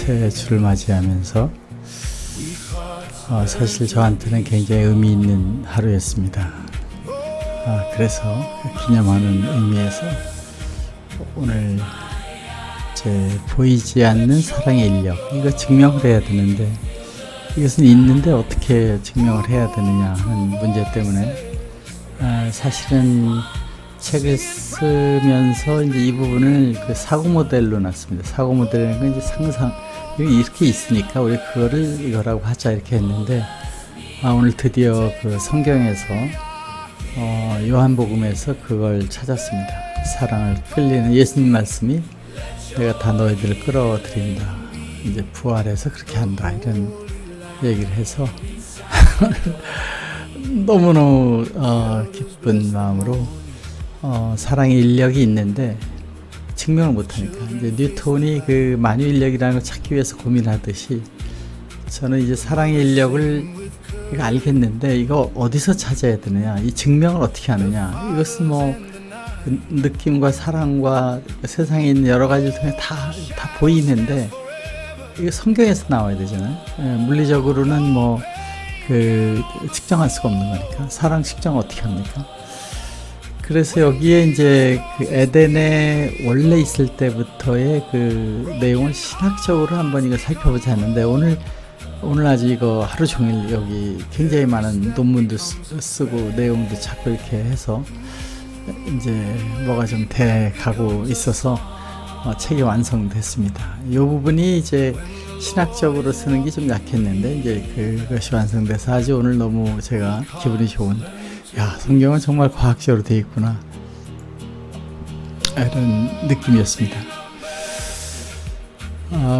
새 주를 맞이하면서 사실 저한테는 굉장히 의미 있는 하루였습니다. 그래서 기념하는 의미에서 오늘 제 보이지 않는 사랑의 인력, 이거 증명을 해야 되는데 이것은 있는데 어떻게 증명을 해야 되느냐 하는 문제 때문에 사실은 책을 쓰면서 이제 이 부분을 그 사고 모델로 놨습니다. 사고 모델은 건 이제 상상, 이렇게 있으니까 우리 그거를 이거라고 하자 이렇게 했는데 오늘 드디어 그 성경에서 요한복음에서 그걸 찾았습니다. 사랑을 끌리는 예수님 말씀이 내가 다 너희들을 끌어들인다. 이제 부활해서 그렇게 한다. 이런 얘기를 해서 너무너무 기쁜 마음으로 사랑의 인력이 있는데 증명을 못하니까 이제 뉴턴이 그 만유 인력이라는 걸 찾기 위해서 고민하듯이 저는 이제 사랑의 인력을 이거 알겠는데 이거 어디서 찾아야 되느냐, 이 증명을 어떻게 하느냐, 이것은 뭐 느낌과 사랑과 세상에 있는 여러 가지를 통해 다 보이는데 이거 성경에서 나와야 되잖아요. 물리적으로는 뭐 그 측정할 수가 없는 거니까 사랑 측정 어떻게 합니까? 그래서 여기에 이제 그 에덴에 원래 있을 때부터의 그 내용을 신학적으로 한번 이거 살펴보자 했는데 오늘 아주 이거 하루 종일 여기 굉장히 많은 논문도 쓰고 내용도 찾고 이렇게 해서 이제 뭐가 좀 돼 가고 있어서 책이 완성됐습니다. 이 부분이 이제 신학적으로 쓰는 게 좀 약했는데 이제 그것이 완성돼서 아주 오늘 너무 제가 기분이 좋은, 야, 성경은 정말 과학적으로 되어 있구나, 이런 느낌이었습니다.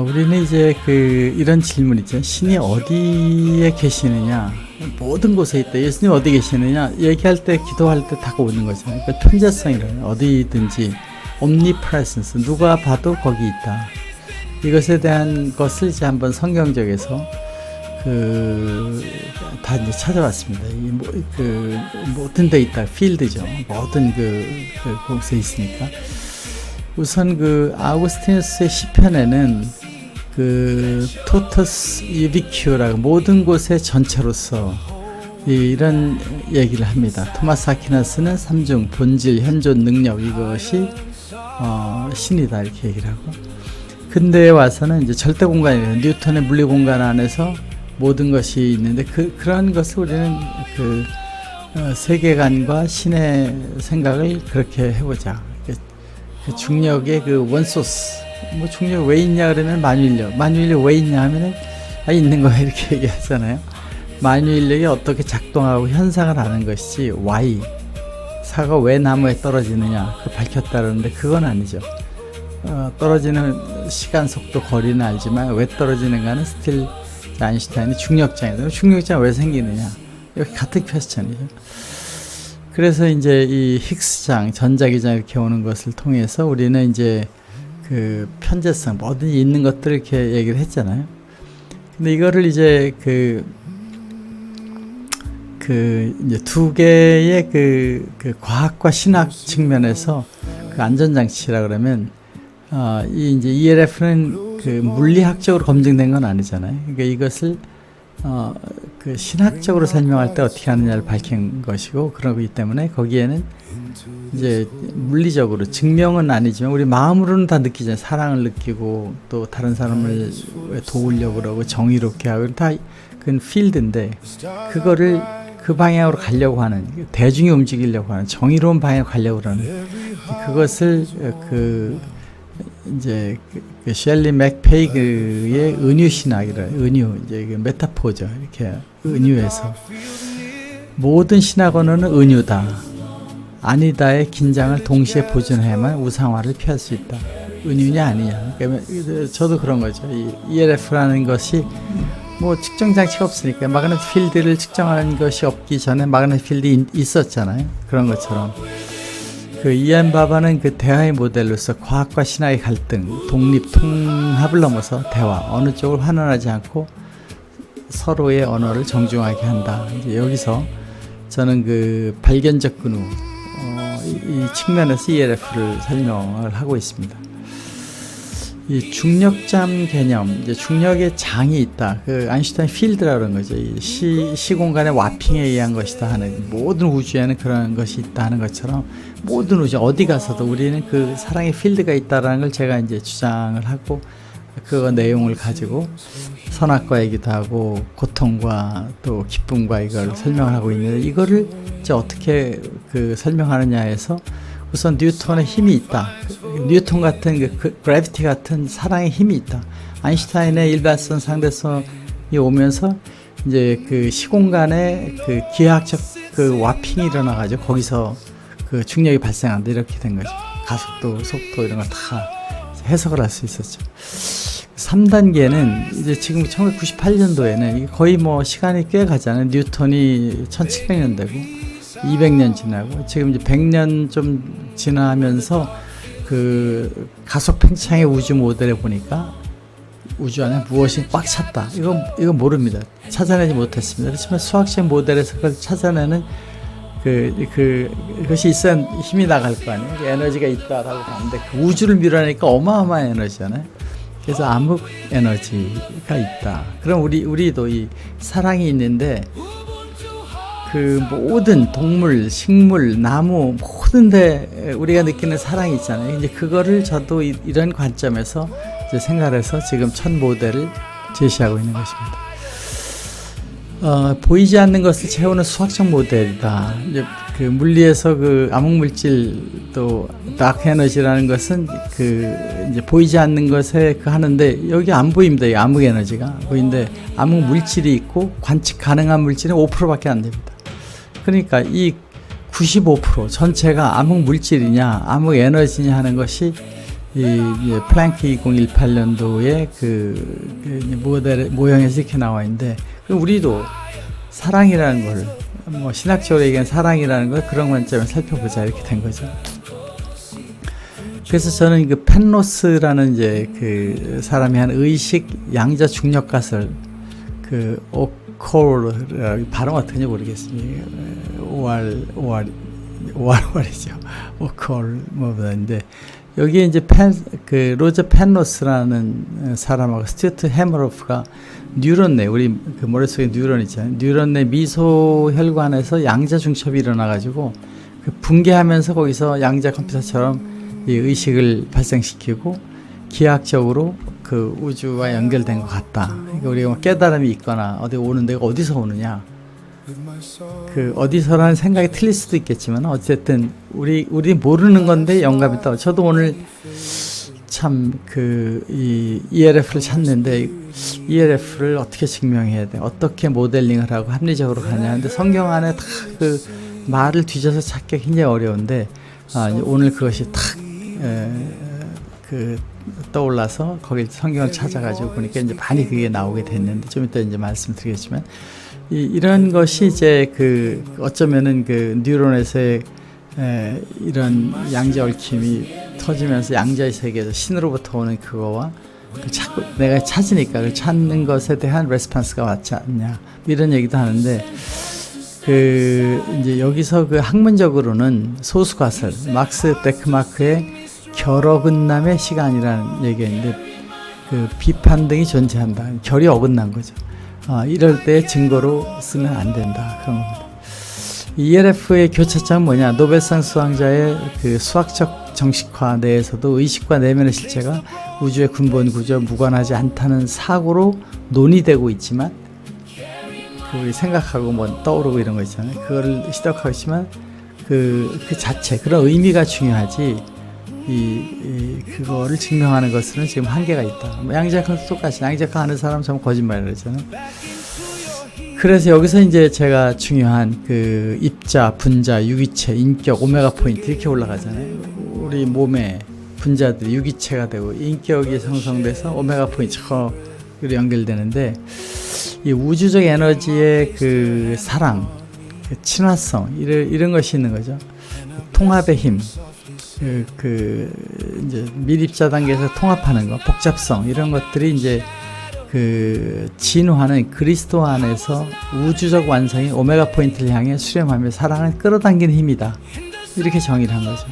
우리는 이제 이런 질문 있죠. 신이 어디에 계시느냐, 모든 곳에 있다. 예수님 어디 계시느냐 얘기할 때, 기도할 때 다 오는 거잖아요. 그러니까 편재성이라는, 어디든지 omnipresence, 누가 봐도 거기 있다. 이것에 대한 것을 이제 한번 성경적에서 다 이제 찾아봤습니다. 모든 데 있다, 필드죠. 모든 곳에 있으니까. 우선 아우구스티누스의 시편에는 토터스 유비큐라고 모든 곳의 전체로서 이런 얘기를 합니다. 토마스 아퀴나스는 삼중, 본질, 현존, 능력, 이것이 신이다 이렇게 얘기를 하고, 근대에 와서는 이제 절대 공간이에요. 뉴턴의 물리 공간 안에서 모든 것이 있는데 그런 것을 우리는 세계관과 신의 생각을 그렇게 해보자. 중력의 원소스, 뭐 중력 왜 있냐 그러면 만유인력 왜 있냐 하면은 있는 거야 이렇게 얘기하잖아요. 만유인력이 어떻게 작동하고 현상을 아는 것이지, Y, 사가 왜 나무에 떨어지느냐 밝혔다 그러는데 그건 아니죠. 떨어지는 시간, 속도, 거리는 알지만 왜 떨어지는가는 스틸 아인슈타인이 중력장이다. 중력장 왜 생기느냐, 여기 같은 퀘스천이죠. 그래서 이제 이 힉스장, 전자기장 이렇게 오는 것을 통해서 우리는 이제 편재성, 뭐든지 있는 것들을 이렇게 얘기를 했잖아요. 근데 이거를 이제 이제 두 개의 과학과 신학 측면에서 안전장치라 그러면 이 이제 ELF는 물리학적으로 검증된 건 아니잖아요. 그러니까 이것을 신학적으로 설명할 때 어떻게 하느냐를 밝힌 것이고, 그러기 때문에 거기에는 이제 물리적으로 증명은 아니지만 우리 마음으로는 다 느끼잖아요. 사랑을 느끼고 또 다른 사람을 도우려고 그러고 정의롭게 하고 다 그건 필드인데, 그거를 그 방향으로 가려고 하는, 대중이 움직이려고 하는 정의로운 방향으로 가려고 하는 그것을 이제 셸리 맥페이그의 은유신학이라, 은유 이제 메타포죠. 이렇게 은유에서 모든 신학 언어는 은유다, 아니다의 긴장을 동시에 보존해야만 우상화를 피할 수 있다. 은유냐 아니냐. 그러니까 저도 그런 거죠. 이 ELF라는 것이 뭐 측정 장치가 없으니까, 마그네틱 필드를 측정하는 것이 없기 전에 마그네틱 필드 있었잖아요. 그런 것처럼 이안 바바는 대화의 모델로서 과학과 신학의 갈등, 독립, 통합을 넘어서 대화, 어느 쪽을 환원하지 않고 서로의 언어를 정중하게 한다. 이제 여기서 저는 발견적 근우, 이 측면에서 ELF를 설명을 하고 있습니다. 이 중력잠 개념, 이제 중력의 장이 있다. 그 아인슈타인 필드라고 그런 거죠. 이 시공간의 와핑에 의한 것이다 하는, 모든 우주에는 그런 것이 있다 하는 것처럼 모든 우주 어디 가서도 우리는 그 사랑의 필드가 있다라는 걸 제가 이제 주장을 하고, 그 내용을 가지고 선악과 얘기도 하고 고통과 또 기쁨과 이걸 설명을 하고 있는데, 이거를 이제 어떻게 그 설명하느냐 해서 우선 뉴턴의 힘이 있다. 뉴턴 같은 그 그래비티 같은 사랑의 힘이 있다. 아인슈타인의 일반성 상대성이 오면서 이제 그 시공간에 그 기하학적 그 와핑이 일어나가지고 거기서 그 중력이 발생한다, 이렇게 된 거죠. 가속도, 속도 이런 걸 다 해석을 할 수 있었죠. 3단계는 이제 지금 1998년도에는 거의 뭐 시간이 꽤 가잖아요. 뉴턴이 1700년 되고 200년 지나고 지금 이제 100년 좀 지나면서 그 가속 팽창의 우주 모델에 보니까 우주 안에 무엇이 꽉 찼다. 이거 모릅니다. 찾아내지 못했습니다. 그렇지만 수학적 모델에서 그걸 찾아내는 그것이 있어야 힘이 나갈 거 아니에요. 에너지가 있다라고 하는데 그 우주를 밀어내니까 어마어마한 에너지잖아요. 그래서 암흑 에너지가 있다. 그럼 우리도 이 사랑이 있는데 그 모든 동물, 식물, 나무 모든 데 우리가 느끼는 사랑이 있잖아요. 이제 그거를 저도 이런 관점에서 이제 생각해서 지금 첫 모델을 제시하고 있는 것입니다. 보이지 않는 것을 채우는 수학적 모델이다. 이제 그 물리에서 그 암흑물질 또 다크 에너지라는 것은 그 이제 보이지 않는 것에 그 하는데 여기 안 보입니다. 이 암흑 에너지가 보이는데 암흑 물질이 있고 관측 가능한 물질은 5%밖에 안 됩니다. 그러니까 이 95% 전체가 암흑 물질이냐 암흑 에너지냐 하는 것이 이 플랭크 2018년도에 그 모델 모형에서 이렇게 나와 있는데, 우리도 사랑이라는 걸 뭐 신학적으로 얘기하는 사랑이라는 걸 그런 관점에서 살펴보자, 이렇게 된 거죠. 그래서 저는 그 펜로스라는 이제 그 사람이 한 의식 양자 중력가설 그 오콜 발음 어떻게 모르겠습니다. 오알이죠. 오콜 뭐인데 여기에 이제 그 로저 펜로스라는 사람하고 스튜어트 해머로프가 뉴런 내, 우리 그 머릿속에 뉴런 있잖아요. 뉴런 내 미소 혈관에서 양자 중첩이 일어나가지고 그 붕괴하면서 거기서 양자 컴퓨터처럼 이 의식을 발생시키고 기하학적으로 그 우주와 연결된 것 같다. 그러니까 우리가 깨달음이 있거나 어디 오는 데가 어디서 오느냐. 그 어디서라는 생각이 틀릴 수도 있겠지만 어쨌든 우리 모르는 건데 영감이 있다. 저도 오늘 참 이 ELF를 찾는데 ELF를 어떻게 증명해야 돼? 어떻게 모델링을 하고 합리적으로 가냐 하는데 성경 안에 다 그 말을 뒤져서 찾기 굉장히 어려운데 오늘 그것이 탁 떠올라서 거기 성경을 찾아가지고 보니까 이제 많이 그게 나오게 됐는데 좀 이따 이제 말씀드리겠지만 이런 것이 이제 그 어쩌면은 그 뉴런에서의 이런 양자 얽힘이 터지면서 양자의 세계에서 신으로부터 오는 그거와 자꾸 내가 찾으니까 그 찾는 것에 대한 레스폰스가 맞지 않냐 이런 얘기도 하는데 그 이제 여기서 그 학문적으로는 소수과설 막스 데크마크의 결어긋남의 시간이라는 얘기가 있는데 그 비판등이 존재한다. 결이 어긋난 거죠. 이럴 때 증거로 쓰면 안 된다. 그런 겁니다. ELF의 교차점은 뭐냐? 노벨상 수상자의 그 수학적 정식화 내에서도 의식과 내면의 실체가 우주의 근본 구조 무관하지 않다는 사고로 논의되고 있지만 우리 생각하고 뭐 떠오르고 이런 거 있잖아요. 그거를 시도하고 있지만 그 자체 그런 의미가 중요하지 그거를 증명하는 것은 지금 한계가 있다. 뭐 양자역학도 똑같이 양자역학 하는 사람 전부 거짓말을 하잖아요. 그래서 여기서 이제 제가 중요한 그 입자, 분자, 유기체, 인격, 오메가 포인트 이렇게 올라가잖아요. 우리 몸의 분자들이 유기체가 되고 인격이 형성돼서 오메가 포인트로 연결되는데 이 우주적 에너지의 그 사랑, 그 친화성 이런 것이 있는 거죠. 통합의 힘. 이제 밀입자 단계에서 통합하는 거, 복잡성 이런 것들이 이제 그 진화는 그리스도 안에서 우주적 완성이 오메가 포인트를 향해 수렴하며 사랑을 끌어당기는 힘이다. 이렇게 정의를 한 거죠.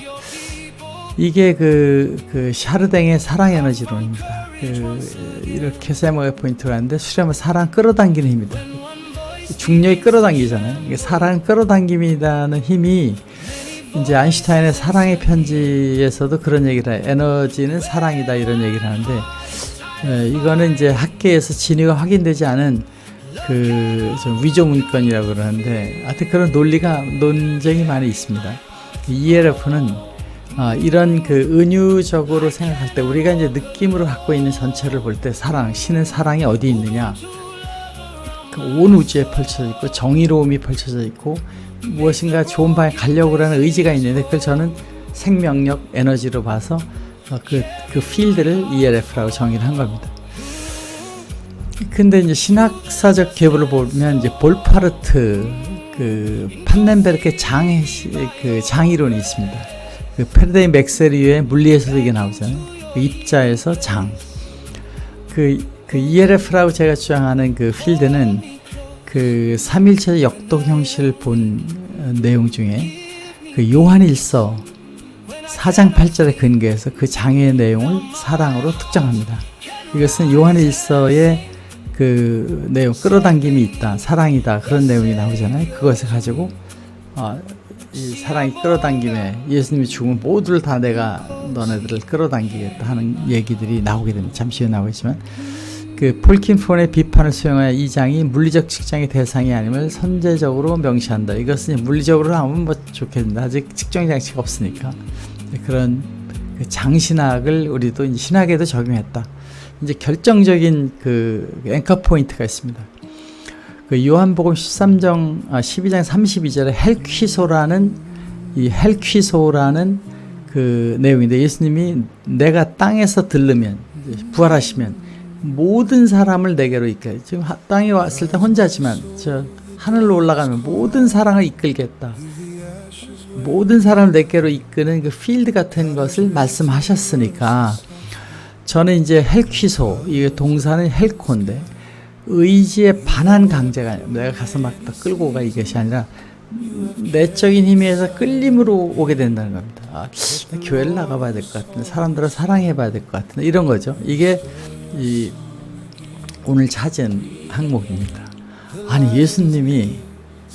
이게 그 샤르댕의 사랑 에너지론입니다. 이렇게 세모의 포인트가 있는데 수렴은 사랑 끌어당기는 힘이다. 중력이 끌어당기잖아요. 이게 사랑 끌어당김이라는 힘이 이제 아인슈타인의 사랑의 편지에서도 그런 얘기를 해요. 에너지는 사랑이다 이런 얘기를 하는데 이거는 이제 학계에서 진위가 확인되지 않은 좀 위조 문건이라고 그러는데 하여튼 그런 논쟁이 많이 있습니다. ELF는 이런 은유적으로 생각할 때 우리가 이제 느낌으로 갖고 있는 전체를 볼 때 신은 사랑이 어디 있느냐? 온 우주에 펼쳐져 있고 정의로움이 펼쳐져 있고 무엇인가 좋은 방에 가려고 하는 의지가 있는데 그걸 저는 생명력, 에너지로 봐서 그 필드를 ELF라고 정의를 한 겁니다. 근데 이제 신학사적 계보를 보면 이제 볼파르트, 판넨베르크의 장이론이 있습니다. 페르데이 맥세리의 물리에서도 이게 나오잖아요. 입자에서 장. ELF라고 제가 주장하는 필드는 3일체 역동 형식을 본 내용 중에 요한일서 4장 8절에 근거해서 그 장의 내용을 사랑으로 특정합니다. 이것은 요한일서의 내용, 끌어당김이 있다, 사랑이다, 그런 내용이 나오잖아요. 그것을 가지고 이 사랑이 끌어당김에 예수님이 죽으면 모두를 다 내가 너네들을 끌어당기겠다 하는 얘기들이 나오게 됩니다. 잠시 후에 나오겠지만 폴킨폰의 비판을 수용하여 이 장이 물리적 측정의 대상이 아님을 선제적으로 명시한다. 이것은 물리적으로 하면 좋겠는데 아직 측정 장치가 없으니까 그런 장신학을 우리도 이제 신학에도 적용했다. 이제 결정적인 앵커 포인트가 있습니다. 요한복음 12장 32절에 헬퀴소라는 내용인데 예수님이 내가 땅에서 들르면 부활하시면 모든 사람을 내게로 이끌. 지금 땅에 왔을 때 혼자지만 저 하늘로 올라가면 모든 사랑을 이끌겠다. 모든 사람을 내게로 이끄는 필드 같은 것을 말씀하셨으니까 저는 이제 헬퀴소, 이 동사는 헬코인데 의지에 반한 강제가 아니라 내가 가서 막 끌고 가 이것이 아니라 내적인 힘에서 끌림으로 오게 된다는 겁니다. 교회를 나가봐야 될 것 같은데 사람들을 사랑해봐야 될 것 같은데 이런 거죠. 이게 오늘 찾은 항목입니다. 아니 예수님이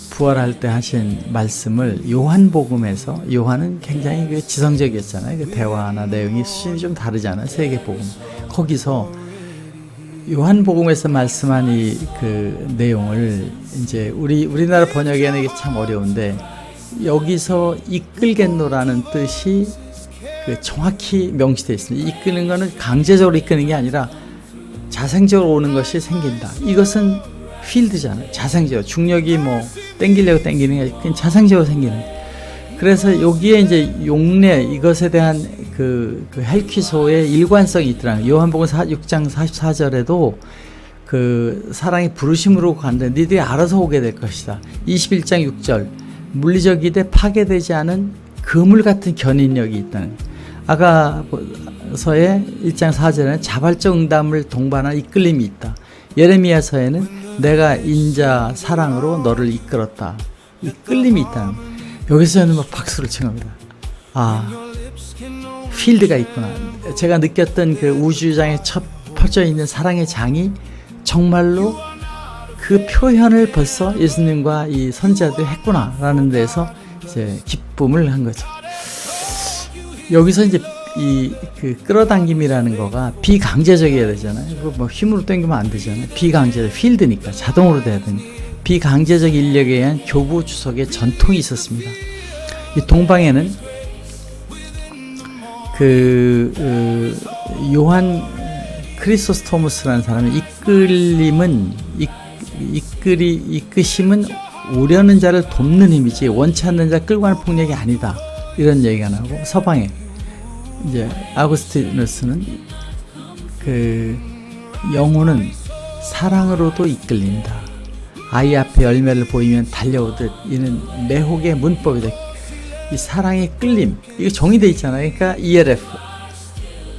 부활할 때 하신 말씀을 요한복음에서 요한은 굉장히 지성적이었잖아요. 대화나 내용이 수준이 좀 다르잖아요. 세계복음 거기서 요한복음에서 말씀한 내용을 이제 우리나라 번역에는 이게 참 어려운데 여기서 이끌겠노라는 뜻이 정확히 명시되어 있습니다. 이끄는 거는 강제적으로 이끄는 게 아니라 자생적으로 오는 것이 생긴다. 이것은 필드잖아요. 자생적으로 중력이 땡기려고 땡기는 게 아니라 자생적으로 생기는. 그래서 여기에 이제 용례 이것에 대한 헬퀴소의 일관성이 있더라고요. 요한복음 6장 44절에도 사랑이 부르심으로 간다는데 니들이 알아서 오게 될 것이다. 21장 6절 물리적이되 파괴되지 않은 그물 같은 견인력이 있다는. 아가서의 1장 4절에는 자발적 응답을 동반한 이끌림이 있다. 예레미야서에는 내가 인자 사랑으로 너를 이끌었다. 이끌림이 있다는. 여기서 저는 박수를 친 겁니다. 필드가 있구나. 제가 느꼈던 우주장에 펼쳐 있는 사랑의 장이 정말로 그 표현을 벌써 예수님과 이 선지자들이 했구나라는 데서 이제 기쁨을 한 거죠. 여기서 이제 끌어당김이라는 거가 비강제적이어야 되잖아요. 힘으로 당기면 안 되잖아요. 비강제적, 필드니까 자동으로 돼야 되니까. 비강제적 인력에 의한 교부 주석의 전통이 있었습니다. 이 동방에는 요한 크리소스토무스라는 사람이 이끄심은 오려는 자를 돕는 힘이지 원치 않는 자 끌고 가는 폭력이 아니다. 이런 얘기가 나오고 서방에 이제 아구스티누스는 영혼은 사랑으로도 이끌린다. 아이 앞에 열매를 보이면 달려오듯 이는 매혹의 문법이다. 이 사랑의 끌림, 이거 정의되어 있잖아요. 그러니까 ELF,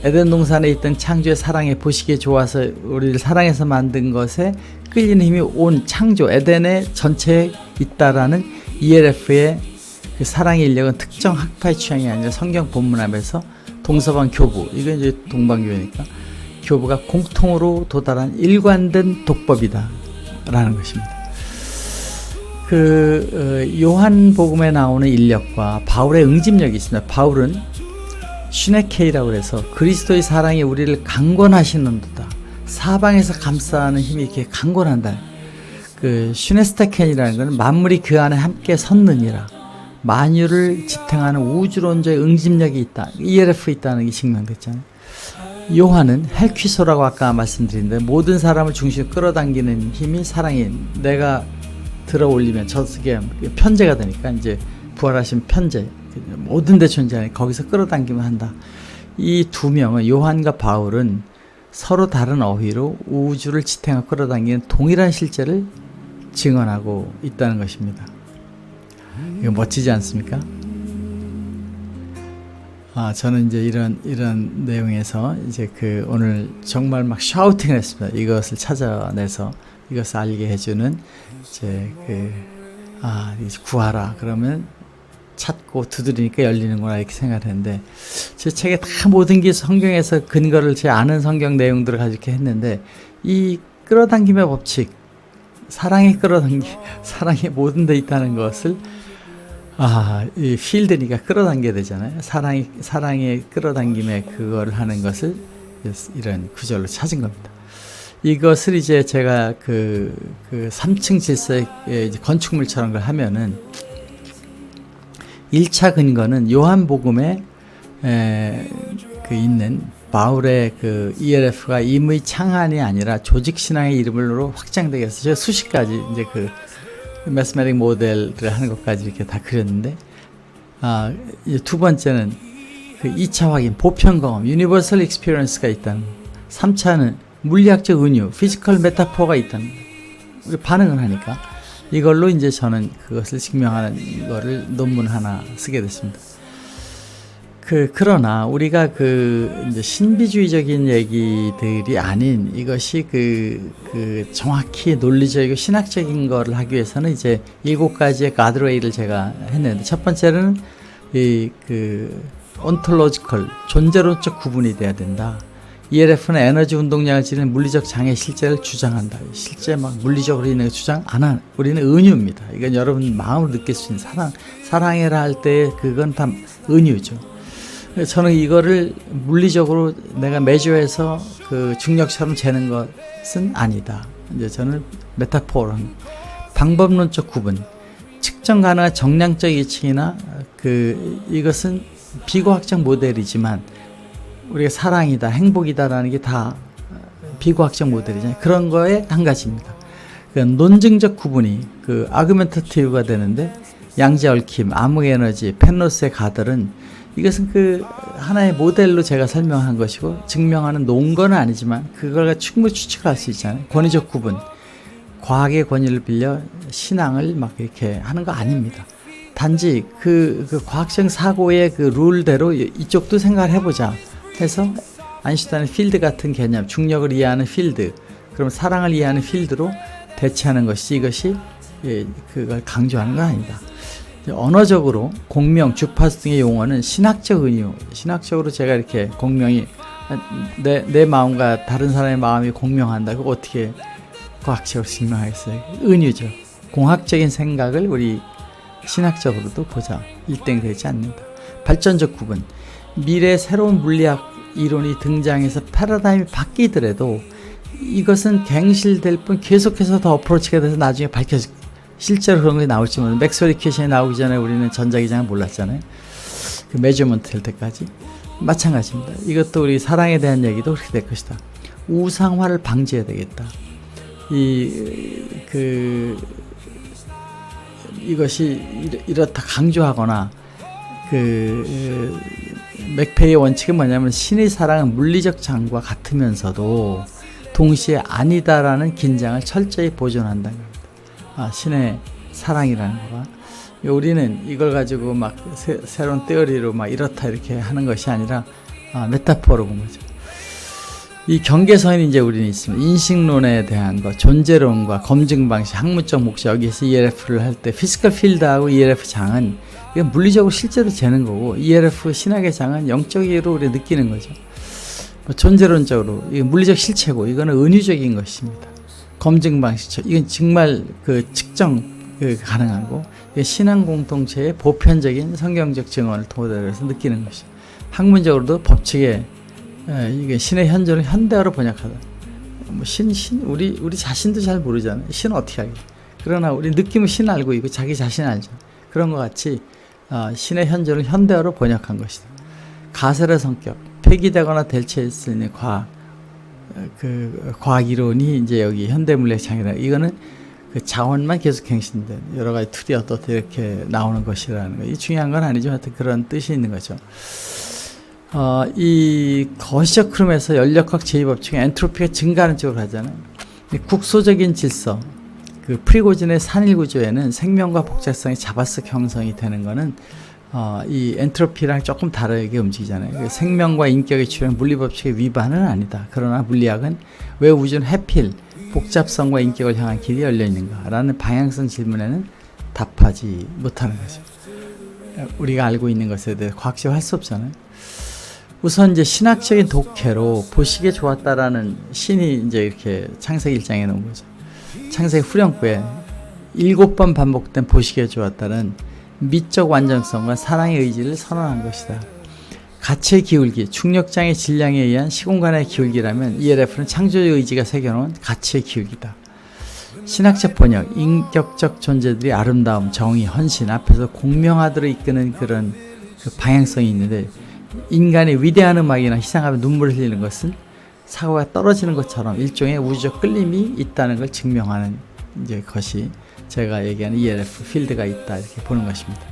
에덴 동산에 있던 창조의 사랑에 보시기에 좋아서 우리를 사랑해서 만든 것에 끌리는 힘이 온 창조 에덴의 전체에 있다라는 ELF의 그 사랑의 인력은 특정 학파의 취향이 아니라 성경 본문함에서 동서방 교부, 이건 이제 동방교회니까 교부가 공통으로 도달한 일관된 독법이다 라는 것입니다. 요한복음에 나오는 인력과 바울의 응집력이 있습니다. 바울은 슈네케이라고 해서 그리스도의 사랑이 우리를 강권하시는도다. 사방에서 감싸는 힘이 이렇게 강권한다. 슈네스테켄이라는 것은 만물이 그 안에 함께 섰느니라. 만유를 지탱하는 우주론자의 응집력이 있다. ELF 있다는 게 증명됐잖아요. 요한은 헬퀴소라고 아까 말씀드렸는데 모든 사람을 중심으로 끌어당기는 힘이 사랑인, 내가 들어 올리면 저게 편재가 되니까 이제 부활하신 편재, 모든 데 존재하는 거기서 끌어당기면 한다. 이 두 명은, 요한과 바울은 서로 다른 어휘로 우주를 지탱하고 끌어당기는 동일한 실제를 증언하고 있다는 것입니다. 이거 멋지지 않습니까? 저는 이제 이런 내용에서 이제 오늘 정말 막 샤우팅을 했습니다. 이것을 찾아내서 이것을 알게 해주는 이제 이제 구하라 그러면 찾고 두드리니까 열리는구나 이렇게 생각을 했는데, 제 책에 다 모든 게 성경에서 근거를 제 아는 성경 내용들을 가지고 이렇게 했는데, 이 끌어당김의 법칙, 사랑의 사랑이 모든 데 있다는 것을 이 필드니까 끌어당겨야 되잖아요. 사랑의 끌어당김에 그거를 하는 것을 이런 구절로 찾은 겁니다. 이것을 이제 제가 3층 질서의 이제 건축물처럼 그걸 하면은 1차 근거는 요한복음에 있는 바울의 ELF가 임의 창안이 아니라 조직신앙의 이름으로 확장되게 해서 제가 수십 가지 이제 매스메릭 모델을 하는 것까지 이렇게 다 그렸는데, 이제 두 번째는 2차 확인, 보편 경험, 유니버설 익스피리언스가 있다는 거. 3차는 물리학적 은유, 피지컬 메타포가 있다는 거. 우리 반응을 하니까 이걸로 이제 저는 그것을 증명하는 거를 논문 하나 쓰게 됐습니다. 그러나 우리가 이제 신비주의적인 얘기들이 아닌 이것이 정확히 논리적이고 신학적인 거를 하기 위해서는 이제 7가지의 가드레일을 제가 했는데, 첫 번째는 온톨로지컬, 존재론적 구분이 돼야 된다. ELF는 에너지 운동량을 지니는 물리적 장애 실제를 주장한다. 실제 막 물리적으로 있는 거 주장 안 하는, 우리는 은유입니다. 이건 여러분 마음으로 느낄 수 있는 사랑해라 할 때 그건 다 은유죠. 저는 이거를 물리적으로 내가 메저해서 중력처럼 재는 것은 아니다. 이제 저는 메타포런, 방법론적 구분, 측정 가능한 정량적 예측이나 이것은 비과학적 모델이지만 우리가 사랑이다, 행복이다라는 게 다 비과학적 모델이잖아요. 그런 거에 한 가지입니다. 논증적 구분이 아규멘터티브가 되는데, 양자 얽힘, 암흑 에너지, 펜로스의 가설은 이것은 하나의 모델로 제가 설명한 것이고 증명하는 논거는 아니지만 그걸 충분히 추측할 수 있잖아요. 권위적 구분, 과학의 권위를 빌려 신앙을 막 이렇게 하는 거 아닙니다. 단지 과학적 사고의 룰대로 이쪽도 생각을 해보자 해서 아인슈타인의 필드 같은 개념, 중력을 이해하는 필드, 그럼 사랑을 이해하는 필드로 대체하는 것이, 이것이 그걸 강조하는 건 아니다. 언어적으로 공명, 주파수 등의 용어는 신학적 은유, 신학적으로 제가 이렇게 공명이 내 마음과 다른 사람의 마음이 공명한다. 그거 어떻게 과학적으로 증명하겠어요? 은유죠. 공학적인 생각을 우리 신학적으로도 보자. 일등되지 않는다. 발전적 구분, 미래의 새로운 물리학 이론이 등장해서 패러다임이 바뀌더라도 이것은 갱실될 뿐 계속해서 더 어프로치가 돼서 나중에 밝혀질, 실제로 그런 게 나올지 모르는, 맥스웰 이퀘이션이 나오기 전에 우리는 전자기장을 몰랐잖아요. 메저먼트 될 때까지. 마찬가지입니다. 이것도 우리 사랑에 대한 얘기도 그렇게 될 것이다. 우상화를 방지해야 되겠다. 이것이 이렇다 강조하거나, 맥페이의 원칙은 뭐냐면 신의 사랑은 물리적 장과 같으면서도 동시에 아니다라는 긴장을 철저히 보존한다는 겁니다. 신의 사랑이라는 거가, 우리는 이걸 가지고 막 새로운 테오리로 막 이렇다 이렇게 하는 것이 아니라 메타포로 본 거죠. 이 경계선이 이제 우리는 있습니다. 인식론에 대한 것, 존재론과 검증 방식, 학문적 목적, 여기서 ELF를 할 때 피지컬 필드하고 ELF 장은 이건 물리적으로 실제로 재는 거고, ELF 신학의 장은 영적으로 우리 느끼는 거죠. 뭐 존재론적으로 이건 물리적 실체고, 이거는 은유적인 것입니다. 검증 방식, 이건 정말 그 측정 가능하고, 신앙 공동체의 보편적인 성경적 증언을 토대로 느끼는 것이. 학문적으로도 법칙에 이게 신의 현존을 현대어로 번역하다. 뭐 우리 자신도 잘 모르잖아요. 신 어떻게 알게? 그러나 우리 느낌은 신 알고 있고 자기 자신 알죠. 그런 것 같이 신의 현존을 현대어로 번역한 것이다. 가설의 성격, 폐기되거나 될 수 있는 과학 이론이 이제 여기 현대물리학 장이라, 이거는 그 자원만 계속 갱신된 여러 가지 틀이 어떻게 이렇게 나오는 것이라는 거. 이 중요한 건 아니지만 하여튼 그런 뜻이 있는 거죠. 이 거시적 흐름에서 연력학 제2법칙은 엔트로피가 증가하는 쪽으로 하잖아요. 국소적인 질서, 그 프리고진의 산일 구조에는 생명과 복잡성이 자바스 형성이 되는 거는 이 엔트로피랑 조금 다르게 움직이잖아요. 생명과 인격의 출현 물리법칙의 위반은 아니다. 그러나 물리학은 왜 우주는 해필 복잡성과 인격을 향한 길이 열려 있는가 라는 방향성 질문에는 답하지 못하는 거죠. 우리가 알고 있는 것에 대해 과학적으로 할 수 없잖아요. 우선 이제 신학적인 독해로 보시기에 좋았다라는 신이 이제 이렇게 창세기 1장에 놓은 거죠. 창세기 후렴구에 7번 반복된 보시기에 좋았다는 미적 완전성과 사랑의 의지를 선언한 것이다. 가치의 기울기, 충력장의 질량에 의한 시공간의 기울기라면 ELF는 창조의 의지가 새겨놓은 가치의 기울기다. 신학적 번역, 인격적 존재들이 아름다움, 정의, 헌신 앞에서 공명하도록 이끄는 그런 그 방향성이 있는데, 인간이 위대한 음악이나 희생하며 눈물을 흘리는 것은 사고가 떨어지는 것처럼 일종의 우주적 끌림이 있다는 걸 증명하는 이제 것이 제가 얘기하는 ELF 필드가 있다, 이렇게 보는 것입니다.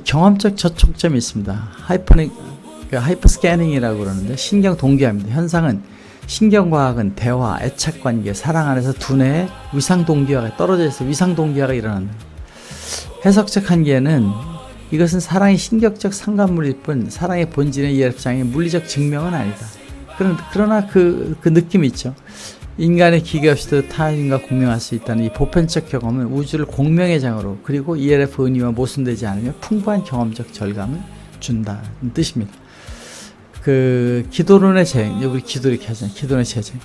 경험적 저촉점이 있습니다. 하이퍼 스캐닝이라고 그러는데 신경 동기화입니다. 현상은 신경과학은 대화, 애착관계, 사랑 안에서 두뇌의 위상 동기화가 떨어져 있어 위상 동기화가 일어난다. 해석적 한계는 이것은 사랑의 신격적 상관물일 뿐 사랑의 본질의 ELF장의 물리적 증명은 아니다. 그러나 그 느낌이 있죠. 인간의 기계 없이도 타인과 공명할 수 있다는 이 보편적 경험은 우주를 공명의 장으로, 그리고 ELF 은유와 모순되지 않으며 풍부한 경험적 절감을 준다는 뜻입니다. 그 기도론의 재행, 우리 기도 이렇게 하잖아요. 기도론의 재행.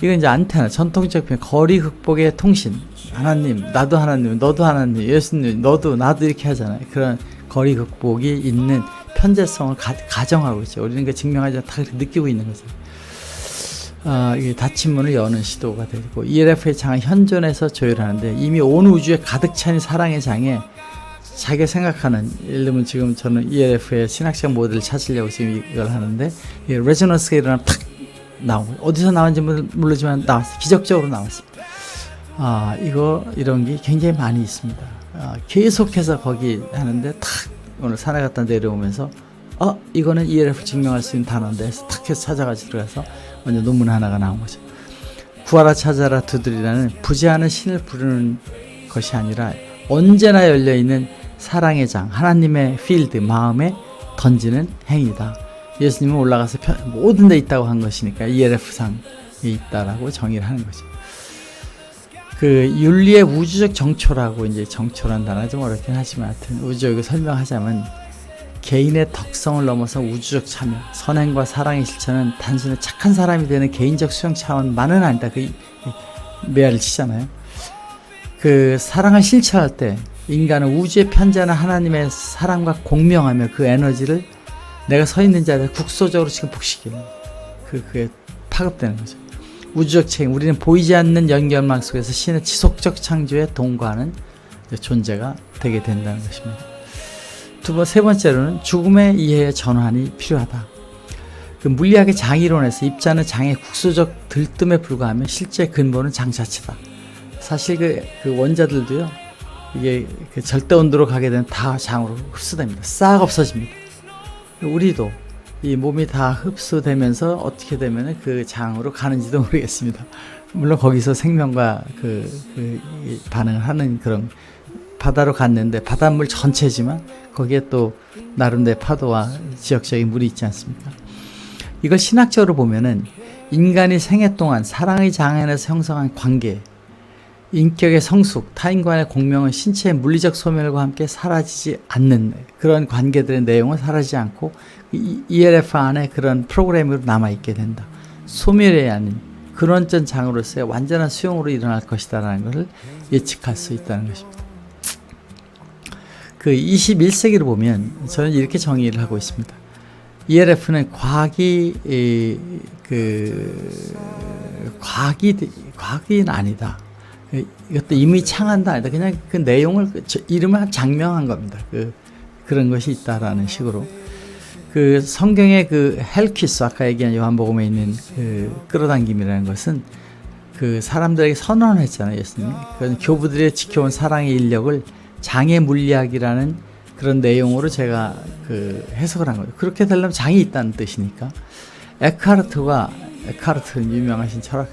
이건 이제 안테나, 전통적 표현, 거리 극복의 통신. 하나님, 나도 하나님, 너도 하나님, 예수님, 너도 나도 이렇게 하잖아요. 그런 거리 극복이 있는 편재성을 가정하고 있죠. 우리는 그 증명하지 않아 다 그렇게 느끼고 있는 거죠. 이게 닫힌 문을 여는 시도가 되고, ELF의 장은 현존에서 조율하는데 이미 온 우주에 가득 찬 사랑의 장에 자기가 생각하는, 예를 들면 지금 저는 ELF의 신학적 모델을 찾으려고 지금 이걸 하는데, 레조넌스가 일어나면 탁 나오고, 어디서 나왔는지 모르지만 나왔어요. 기적적으로 나왔습니다. 이런 게 굉장히 많이 있습니다. 계속해서 거기 하는데 탁 오늘 산에 갔다 내려오면서 이거는 ELF 증명할 수 있는 단어인데 해서 탁 해서 찾아가지고 들어가서 먼저 논문 하나가 나온 거죠. 구하라 찾아라 두드리라는 부재하는 신을 부르는 것이 아니라 언제나 열려있는 사랑의 장, 하나님의 필드, 마음에 던지는 행위다. 예수님은 올라가서 모든 데 있다고 한 것이니까 ELF상이 있다라고 정의를 하는 거죠. 그 윤리의 우주적 정초라고, 이제 정초라는 단어가 좀 어렵긴 하지만 하여튼 우주적으로 설명하자면, 개인의 덕성을 넘어서 우주적 참여, 선행과 사랑의 실천은 단순히 착한 사람이 되는 개인적 수용 차원만은 아니다. 그 메아리를 치잖아요. 그 사랑을 실천할 때 인간은 우주에 편재하는 하나님의 사랑과 공명하며 그 에너지를 내가 서 있는 자리에 국소적으로 지금 복식해요. 그게 파급되는 거죠. 우주적 책임, 우리는 보이지 않는 연결망 속에서 신의 지속적 창조에 동거하는 존재가 되게 된다는 것입니다. 세 번째로는 죽음의 이해의 전환이 필요하다. 그 물리학의 장이론에서 입자는 장의 국소적 들뜸에 불과하며 실제 근본은 장 자체다. 사실 그 원자들도요, 이게 그 절대 온도로 가게 되면 다 장으로 흡수됩니다. 싹 없어집니다. 우리도 이 몸이 다 흡수되면서 어떻게 되면 그 장으로 가는지도 모르겠습니다. 물론 거기서 생명과 반응을 하는 그런, 바다로 갔는데 바닷물 전체지만 거기에 또 나름대로 파도와 지역적인 물이 있지 않습니까? 이걸 신학적으로 보면은 인간이 생애 동안 사랑의 장 안에서 형성한 관계, 인격의 성숙, 타인과의 공명은 신체의 물리적 소멸과 함께 사라지지 않는 그런 관계들의 내용은 사라지지 않고 ELF 안에 그런 프로그램으로 남아있게 된다. 소멸이 아닌 그런 장으로서의 완전한 수용으로 일어날 것이다라는 것을 예측할 수 있다는 것입니다. 그 21세기를 보면 저는 이렇게 정의를 하고 있습니다. ELF는 과학이 아니다. 이것도 이미 창한다 아니다. 그냥 그 내용을 이름을 장명한 겁니다. 그런 것이 있다라는 식으로. 그 성경의 그 헬퀴스 아까 얘기한 요한복음에 있는 그 끌어당김이라는 것은 그 사람들에게 선언을 했잖아요, 예수님이. 그건 교부들의 지켜온 사랑의 인력을 장의 물리학이라는 그런 내용으로 제가 그 해석을 한 거예요. 그렇게 되려면 장이 있다는 뜻이니까. 에카르트는 유명하신 철학,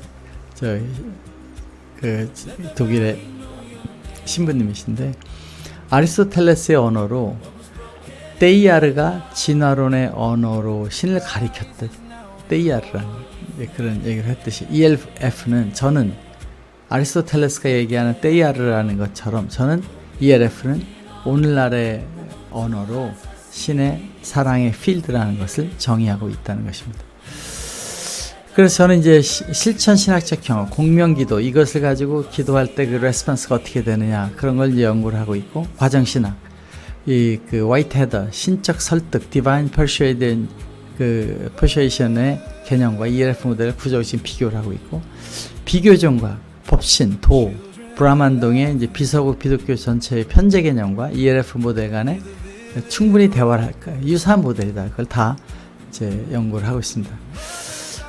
독일의 신부님이신데, 아리스토텔레스의 언어로 데이아르가 진화론의 언어로 신을 가리켰듯, 데이아르라는 그런 얘기를 했듯이, ELF는 저는 아리스토텔레스가 얘기하는 데이아르라는 것처럼 저는 ELF는 오늘날의 언어로 신의 사랑의 필드라는 것을 정의하고 있다는 것입니다. 그래서 저는 이제 실천 신학적 경험, 공명기도 이것을 가지고 기도할 때 그 레스폰스가 어떻게 되느냐 그런 걸 이제 연구를 하고 있고, 과정신학, 그 화이트헤더 신적 설득, 디바인 퍼슈에이션 그 퍼슈에이션의 개념과 ELF 모델을 구조적으로 지금 비교를 하고 있고, 비교정과 법신, 도, 브라만동의 이제 비서구 기독교 전체의 편제 개념과 ELF 모델 간에 충분히 대화를 할까, 유사한 모델이다. 그걸 다 이제 연구를 하고 있습니다.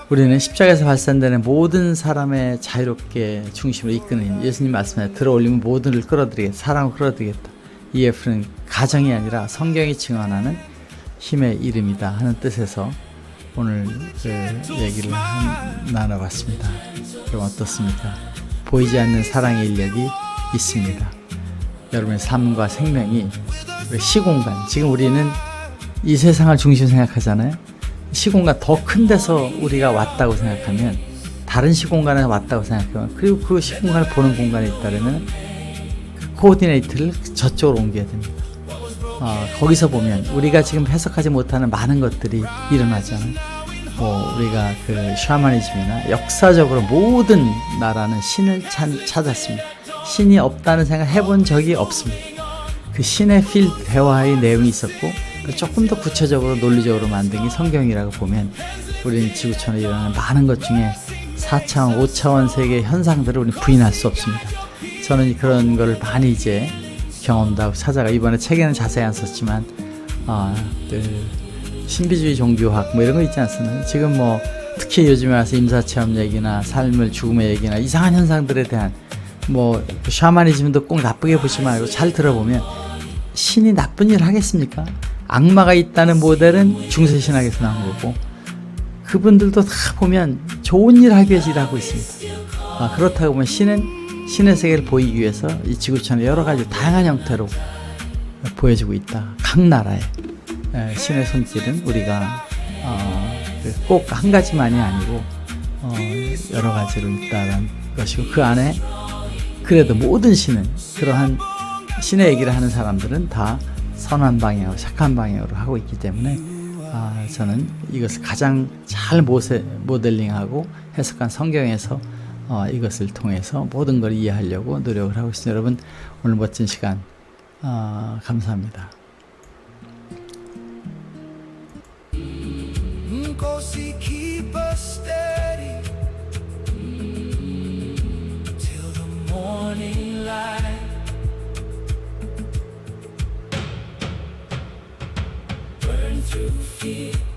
우리는 십자가에서 발산되는 모든 사람의 자유롭게 중심으로 이끄는 힘, 예수님 말씀에 들어올리면 모든을 끌어들이겠다, 사랑을 끌어들이겠다. EF는 가정이 아니라 성경이 증언하는 힘의 이름이다 하는 뜻에서 오늘 그 얘기를 나눠봤습니다. 그럼 어떻습니까? 보이지 않는 사랑의 인력이 있습니다. 여러분의 삶과 생명이 시공간, 지금 우리는 이 세상을 중심 생각하잖아요. 시공간 더 큰 데서 우리가 왔다고 생각하면, 다른 시공간에 왔다고 생각하면, 그리고 그 시공간을 보는 공간에 있다면 그 코오디네이트를 저쪽으로 옮겨야 됩니다. 거기서 보면 우리가 지금 해석하지 못하는 많은 것들이 일어나잖아요. 우리가 그 샤머니즘이나 역사적으로 모든 나라는 신을 찾았습니다. 신이 없다는 생각 해본 적이 없습니다. 그 신의 필드 대화의 내용이 있었고, 조금 더 구체적으로 논리적으로 만든 게 성경이라고 보면, 우리는 지구촌에 일어나는 많은 것 중에 4차원, 5차원 세계의 현상들을 우리는 부인할 수 없습니다. 저는 그런 거를 많이 이제 경험도 하고 찾아가, 이번에 책에는 자세히 안 썼지만, 신비주의 종교학 뭐 이런 거 있지 않습니까? 지금 뭐 특히 요즘에 와서 임사체험 얘기나 삶을 죽음의 얘기나 이상한 현상들에 대한 뭐 샤머니즘도 꼭 나쁘게 보지 말고 잘 들어보면, 신이 나쁜 일을 하겠습니까? 악마가 있다는 모델은 중세신학에서 나온 거고, 그분들도 다 보면 좋은 일을 하기 위해서 일하고 있습니다. 그렇다고 보면 신의 세계를 보이기 위해서 이 지구촌의 여러 가지 다양한 형태로 보여지고 있다. 각 나라에 신의 손길은 우리가 꼭 한 가지만이 아니고 여러 가지로 있다는 것이고, 그 안에 그래도 모든 신은, 그러한 신의 얘기를 하는 사람들은 다 선한 방향으로, 착한 방향으로 하고 있기 때문에 저는 이것을 가장 잘 모델링하고 해석한 성경에서 이것을 통해서 모든 걸 이해하려고 노력을 하고 있습니다. 여러분, 오늘 멋진 시간 감사합니다. Keep us steady till the morning light. Burn through fear.